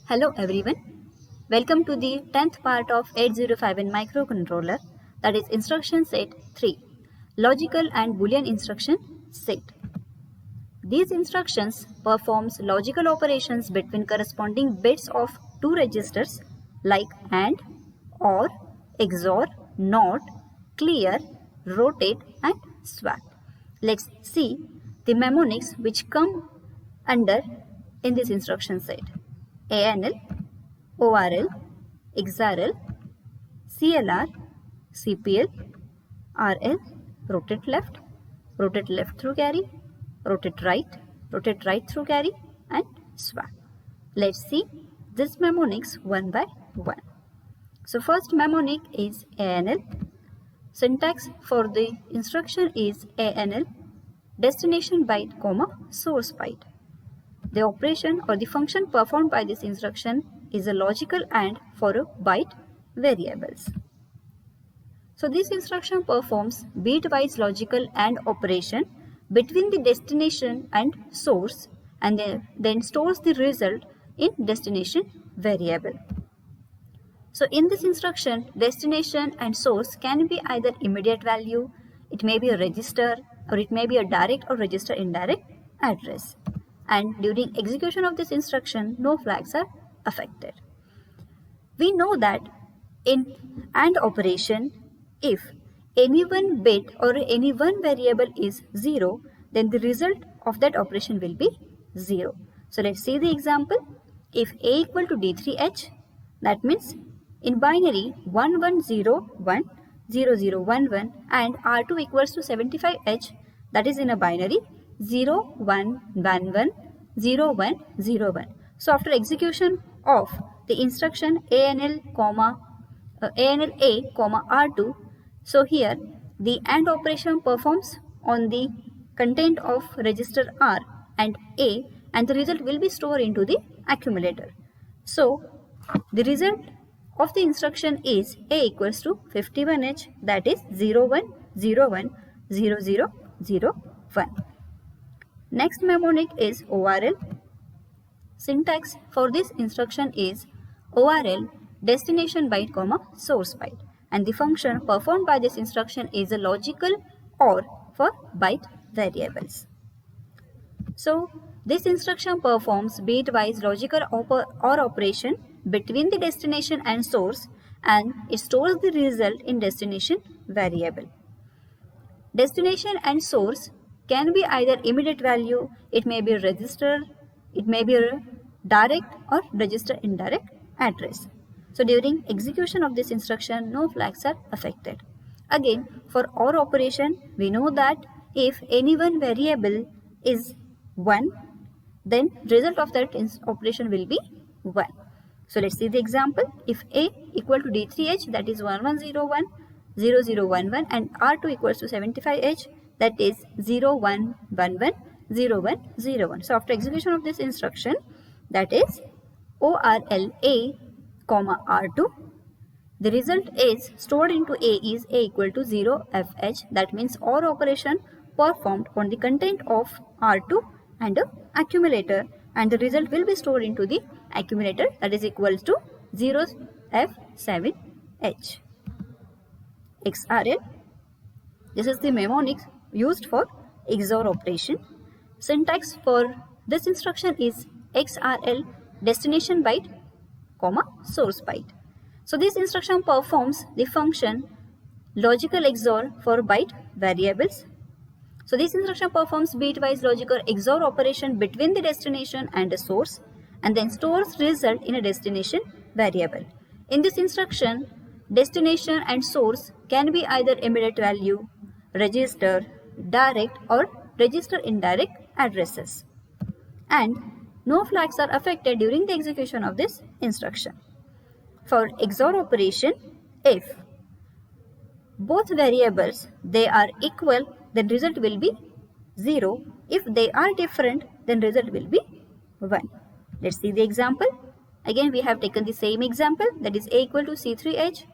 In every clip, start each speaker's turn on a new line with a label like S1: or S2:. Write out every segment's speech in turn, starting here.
S1: Hello everyone. Welcome to the 10th part of 8051 microcontroller, that is instruction set 3, logical and boolean instruction set. These instructions performs logical operations between corresponding bits of two registers like AND, OR, XOR, NOT, clear, rotate and swap. Let's see the mnemonics which come under in this instruction set. ANL, ORL, XRL, CLR, CPL, RL, rotate left through carry, rotate right through carry and swap. Let's see this mnemonics one by one. So first mnemonic is ANL. Syntax for the instruction is ANL, destination byte, source byte. The operation or the function performed by this instruction is a logical AND for a byte variables. So this instruction performs bitwise logical AND operation between the destination and source and then stores the result in destination variable. So in this instruction, destination and source can be either immediate value, it may be a register, or it may be a direct or register indirect address. And during execution of this instruction, no flags are affected. We know that in AND operation, if any one bit or any one variable is 0, then the result of that operation will be 0. So let's see the example. If A equal to D3H, that means in binary 1101, 0011 and R2 equals to 75H, that is in a binary 0111, 0101. So after execution of the instruction ANL A, R2, so here the AND operation performs on the content of register R and A, and the result will be stored into the accumulator. So the result of the instruction is A equals to 51H, that is 0101, 0001. Next mnemonic is ORL. Syntax for this instruction is ORL, destination byte, source byte, and the function performed by this instruction is a logical OR for byte variables. So this instruction performs bitwise logical OR operation between the destination and source, and it stores the result in destination variable. Destination and source can be either immediate value, it may be a register, it may be a direct or register indirect address. So during execution of this instruction, no flags are affected. Again, for OR operation, we know that if any one variable is 1, then result of that operation will be 1. So let's see the example. If A equal to D3H, that is 1101, 0011 and R2 equals to 75H, that is 0111, 0101. So after execution of this instruction, that is ORL A, R2, the result is stored into A is A equal to 0FH, that means OR operation performed on the content of R2 and the accumulator, and the result will be stored into the accumulator, that is equals to 0F7H. XRL, this is the mnemonic used for XOR operation. Syntax for this instruction is XRL, destination byte, source byte. So this instruction performs the function logical XOR for byte variables. So this instruction performs bitwise logical XOR operation between the destination and the source, and then stores result in a destination variable. In this instruction, destination and source can be either immediate value, register, direct or register indirect addresses. And no flags are affected during the execution of this instruction. For XOR operation, if both variables they are equal, then result will be 0. If they are different, then result will be 1. Let's see the example. Again, we have taken the same example, that is A equal to C3H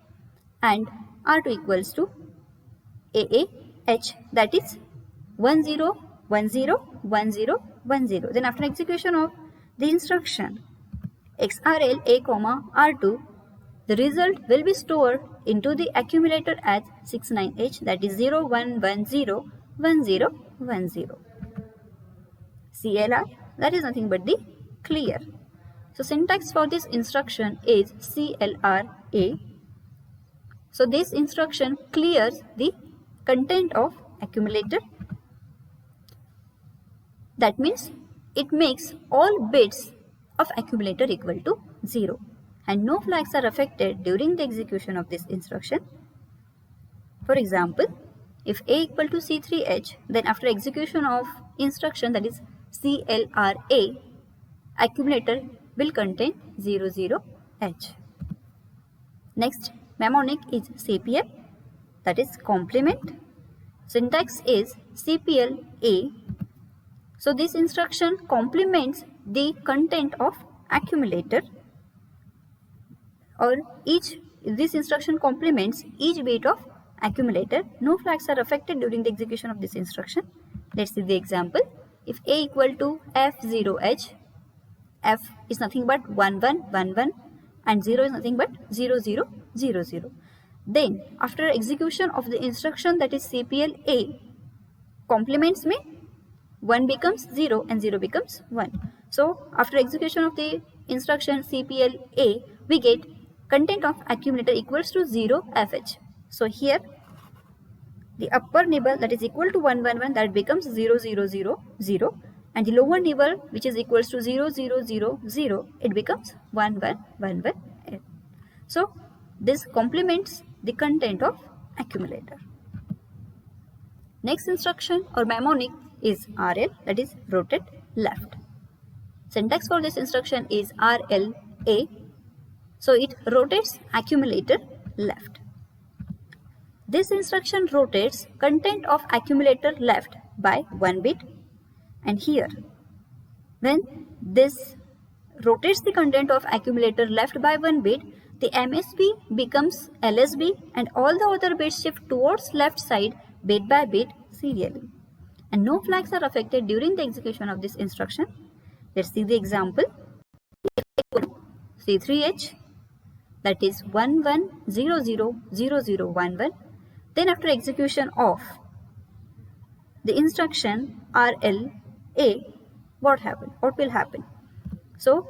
S1: and R2 equals to AAH, that is 10101010. Then after execution of the instruction XRL A, R2, the result will be stored into the accumulator as 69H, that is 01101010. CLR, that is nothing but the clear. So syntax for this instruction is CLRA. So this instruction clears the content of accumulator. That means it makes all bits of accumulator equal to 0 and no flags are affected during the execution of this instruction. For example, if A equal to C3H, then after execution of instruction, that is CLRA, accumulator will contain 00H. Next mnemonic is CPL, that is complement. Syntax is CPL-A. So this instruction complements the content of accumulator, or this instruction complements each bit of accumulator. No flags are affected during the execution of this instruction. Let's see the example. If A equal to F0H, F is nothing but 1111 and 0 is nothing but 0000. Then after execution of the instruction, that is CPL-A, complements me, 1 becomes 0 and 0 becomes 1. So after execution of the instruction CPL-A, we get content of accumulator equals to 0FH. So here the upper nibble, that is equal to 111, that becomes 0000, and the lower nibble, which is equals to 0000, it becomes 1111. So this complements the content of accumulator. Next instruction or mnemonic is RL, that is rotate left. Syntax for this instruction is RLA. So it rotates accumulator left. This instruction rotates content of accumulator left by 1 bit, and here when this rotates the content of accumulator left by 1 bit, the MSB becomes LSB and all the other bits shift towards left side bit by bit serially, and no flags are affected during the execution of this instruction. Let's see the example. C3H, that is 11000011. Then after execution of the instruction RLA, what will happen? So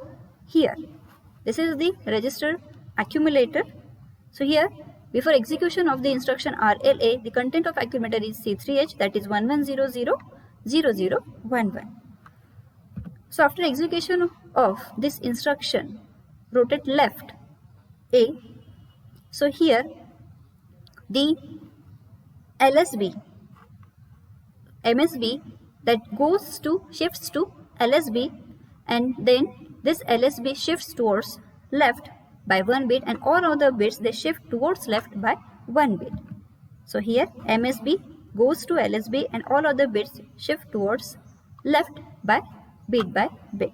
S1: here this is the register accumulator. So here before execution of the instruction RLA, the content of accumulator is C3H, that is 11000011. So after execution of this instruction rotate left A, so here the MSB that shifts to LSB, and then this LSB shifts towards left by 1 bit, and all other bits they shift towards left by 1 bit. So here MSB goes to LSB and all other bits shift towards left by bit.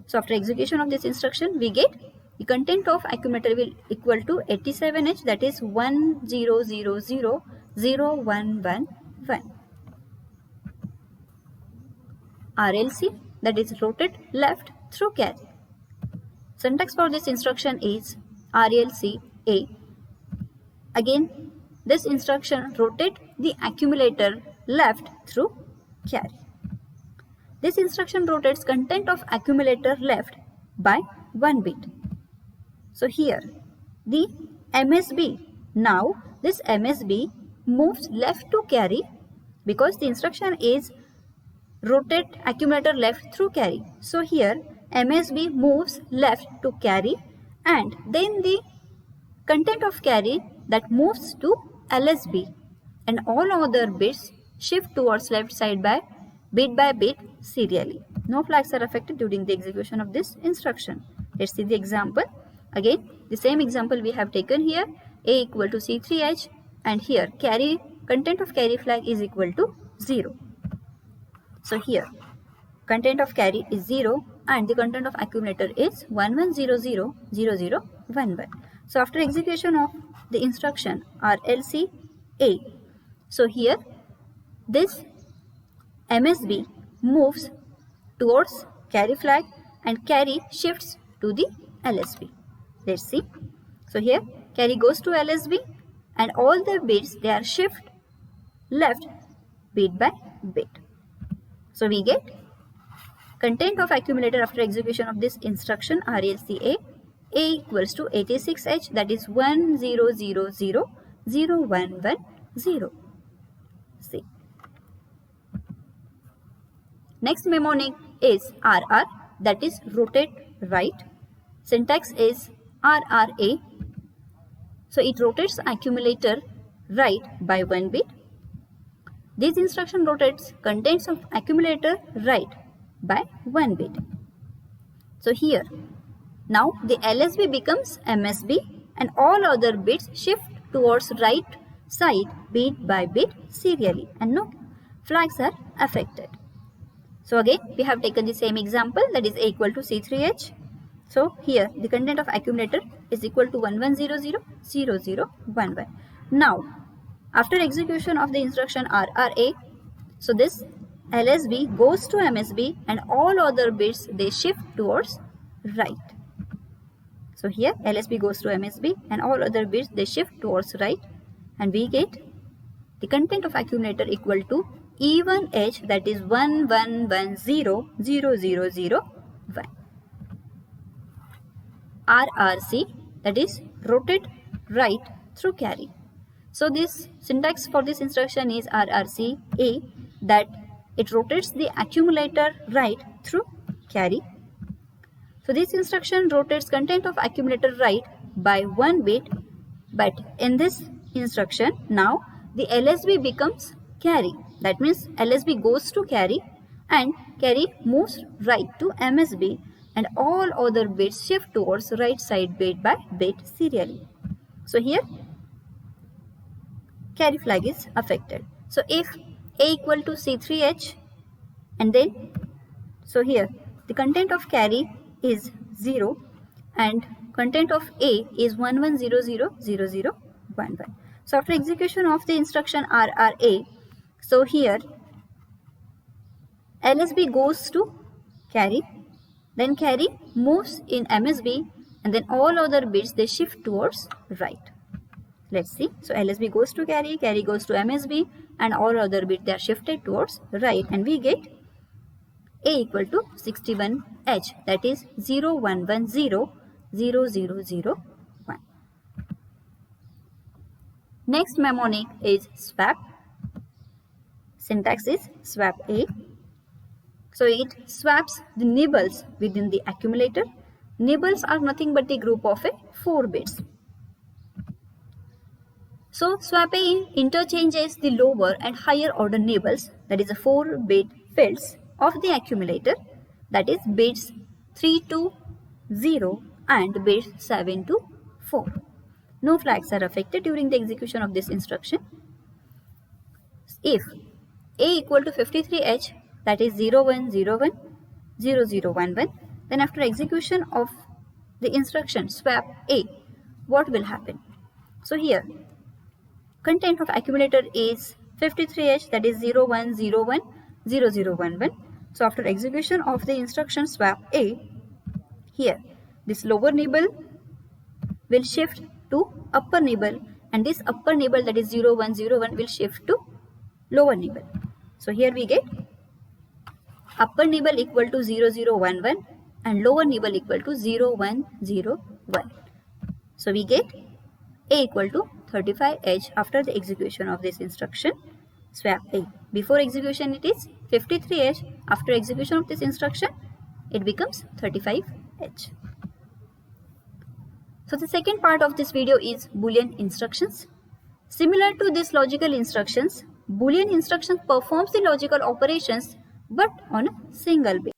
S1: So after execution of this instruction, we get the content of accumulator will equal to 87H, that is 10000111. RLC, that is rotate left through carry. Syntax for this instruction is RLC A. Again, this instruction rotate the accumulator left through carry. This instruction rotates content of accumulator left by 1 bit. So here the MSB, now this MSB moves left to carry because the instruction is rotate accumulator left through carry. So here MSB moves left to carry, and then the content of carry that moves to LSB, and all other bits shift towards left side by bit serially. No flags are affected during the execution of this instruction. Let's see the example. Again, the same example we have taken here, A equal to C3H, and here content of carry flag is equal to 0. So here content of carry is 0 and the content of accumulator is 11000011. So after execution of the instruction RLC A, so here this MSB moves towards carry flag and carry shifts to the LSB. Let's see. So here carry goes to LSB and all the bits they are shift left bit by bit. So we get content of accumulator after execution of this instruction RLCA A equals to 86H, that is 10000110. See. Next mnemonic is RR, that is rotate right. Syntax is RRA. So it rotates accumulator right by 1 bit. This instruction rotates contents of accumulator right by 1 bit. So here, now the LSB becomes MSB and all other bits shift towards right side bit by bit serially and no flags are affected. So again we have taken the same example, that is A equal to C3H. So here the content of accumulator is equal to 11000011. Now after execution of the instruction RRA, so this LSB goes to MSB and all other bits they shift towards right. So here LSB goes to MSB and all other bits they shift towards right and we get the content of accumulator equal to even H, that is 11100001. RRC, that is rotate right through carry. So this syntax for this instruction is RRC A, that it rotates the accumulator right through carry. So this instruction rotates content of accumulator right by 1 bit, but in this instruction now the LSB becomes carry. That means LSB goes to carry and carry moves right to MSB and all other bits shift towards right side bit by bit serially. So here carry flag is affected. So if A equal to C3H and then, so here the content of carry is 0 and content of A is 11000011. So after execution of the instruction RRA, so here LSB goes to carry, then carry moves in MSB and then all other bits they shift towards right. Let's see. So LSB goes to carry, carry goes to MSB and all other bits they are shifted towards right and we get A equal to 61H, that is 01100001. Next mnemonic is swap. Syntax is swap A. So it swaps the nibbles within the accumulator. Nibbles are nothing but the group of 4 bits. So swap A interchanges the lower and higher order nibbles, that is a 4-bit fields of the accumulator, that is bits 3 to 0 and bits 7 to 4. No flags are affected during the execution of this instruction. If A equal to 53H, that is 01010011, then after execution of the instruction swap A, what will happen? So here content of accumulator is 53H, that is 01010011. So after execution of the instruction swap A, here this lower nibble will shift to upper nibble and this upper nibble, that is 0101, will shift to lower nibble. So here we get upper nibble equal to 0011 and lower nibble equal to 0101. So we get A equal to 35H after the execution of this instruction swap A. Before execution it is 53H. After execution of this instruction it becomes 35H. So the second part of this video is Boolean instructions. Similar to these logical instructions, Boolean instructions performs the logical operations but on a single bit.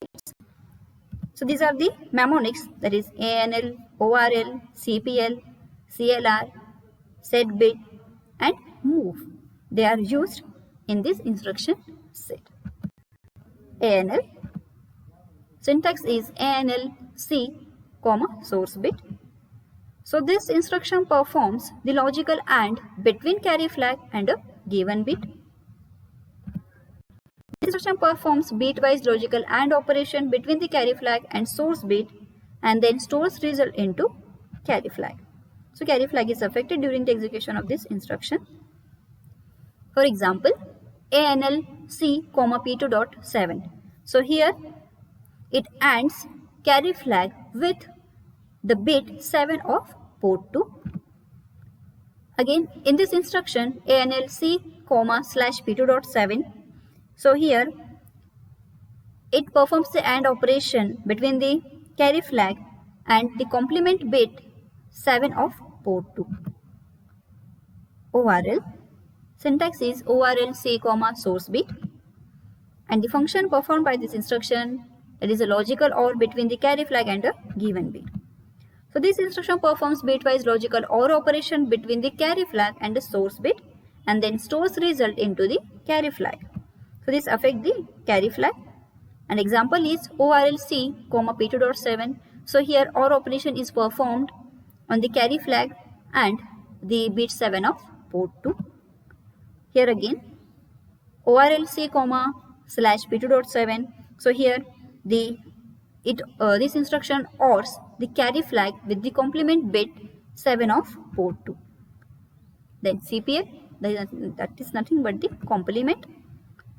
S1: So these are the mnemonics, that is ANL, ORL, CPL, CLR, set bit and move. They are used in this instruction set. ANL, syntax is ANL C, source bit. So this instruction performs the logical AND between carry flag and a given bit. This instruction performs bitwise logical AND operation between the carry flag and source bit and then stores result into carry flag. So carry flag is affected during the execution of this instruction. For example, ANL C, P2 dot 7. So here it ANDs carry flag with the bit 7 of port 2. Again, in this instruction, ANL C, /P2 dot 7. So here it performs the AND operation between the carry flag and the complement bit 7 of port 2. ORL. Syntax is ORL C, source bit. And the function performed by this instruction, that is a logical OR between the carry flag and a given bit. So this instruction performs bitwise logical OR operation between the carry flag and the source bit and then stores result into the carry flag. So this affects the carry flag. An example is ORL C, P2 dot 7. So here OR operation is performed on the carry flag and the bit 7 of port 2. Here again ORL C, /P2 dot 7. So here this instruction ORs the carry flag with the complement bit 7 of port 2. Then CPL, that is nothing but the complement.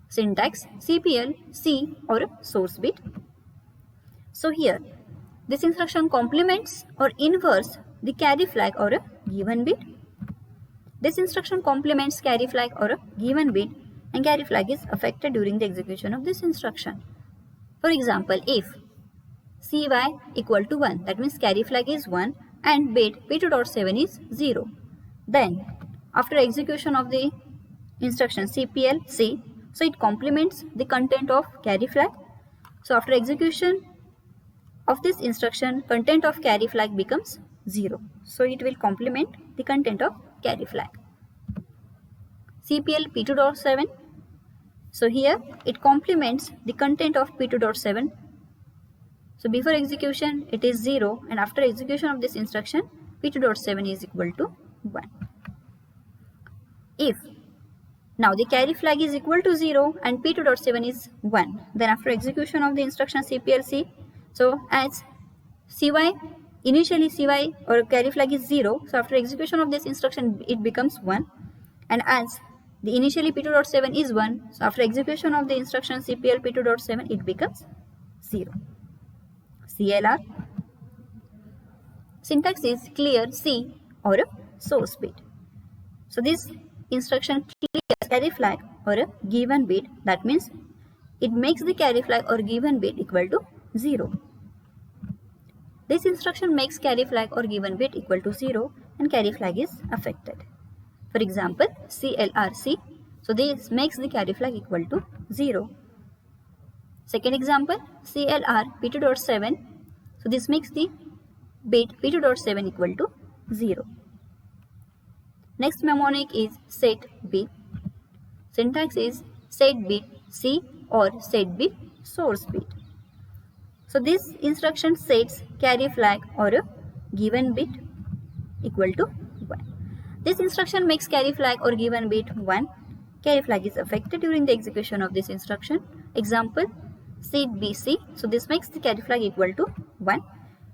S1: Syntax CPL C or source bit. So here this instruction complements or inverts the carry flag or a given bit. This instruction complements carry flag or a given bit and carry flag is affected during the execution of this instruction. For example, if CY equal to 1, that means carry flag is 1 and bit P2 dot 7 is 0. Then after execution of the instruction CPL C, so it complements the content of carry flag. So after execution of this instruction, content of carry flag becomes 0. So it will complement the content of carry flag. CPL P2 dot 7. So here it complements the content of P2 dot 7. So before execution it is 0 and after execution of this instruction P2 dot 7 is equal to 1. If now the carry flag is equal to 0 and P2 dot 7 is 1, then after execution of the instruction CPLC, so as CY, initially CY or carry flag is 0, so after execution of this instruction it becomes 1, and as the initially P2 dot 7 is 1, so after execution of the instruction CPL P2 dot 7 it becomes 0. CLR. Syntax is clear C or a source bit. So this instruction clears carry flag or a given bit, that means it makes the carry flag or given bit equal to 0. This instruction makes carry flag or given bit equal to 0 and carry flag is affected. For example, CLRC, so this makes the carry flag equal to 0. Second example, CLR P2 dot 7, so this makes the bit P2 dot 7 equal to 0. Next mnemonic is set bit. Syntax is set bit C or set bit source bit. So this instruction sets carry flag or a given bit equal to 1. This instruction makes carry flag or given bit 1. Carry flag is affected during the execution of this instruction. Example, set BC, so this makes the carry flag equal to 1.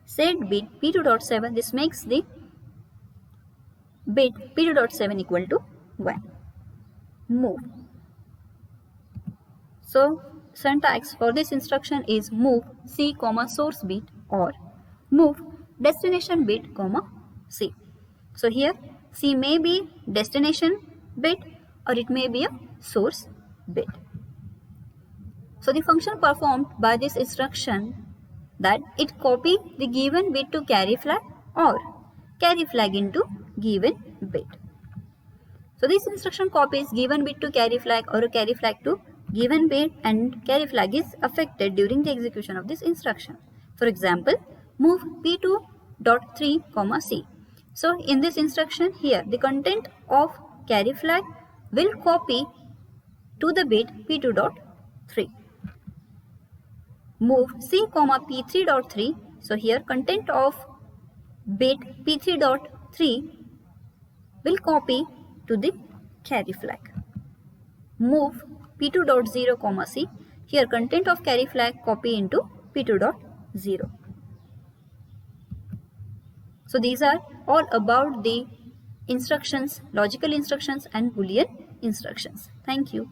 S1: Set bit P2 dot 7, this makes the bit P2 dot 7 equal to 1. Move. So syntax for this instruction is move C, source bit or move destination bit, C. So here C may be destination bit or it may be a source bit. So the function performed by this instruction, that it copy the given bit to carry flag or carry flag into given bit. So this instruction copies given bit to carry flag or a carry flag to given bit, and carry flag is affected during the execution of this instruction. For example, move P2 dot 3, C. So in this instruction here the content of carry flag will copy to the bit P2 dot 3. Move C, P3 dot 3. So here content of bit P3 dot 3 will copy to the carry flag. Move P2 dot 0, C. Here content of carry flag copy into P2 dot 0. So these are all about the instructions, logical instructions and Boolean instructions. Thank you.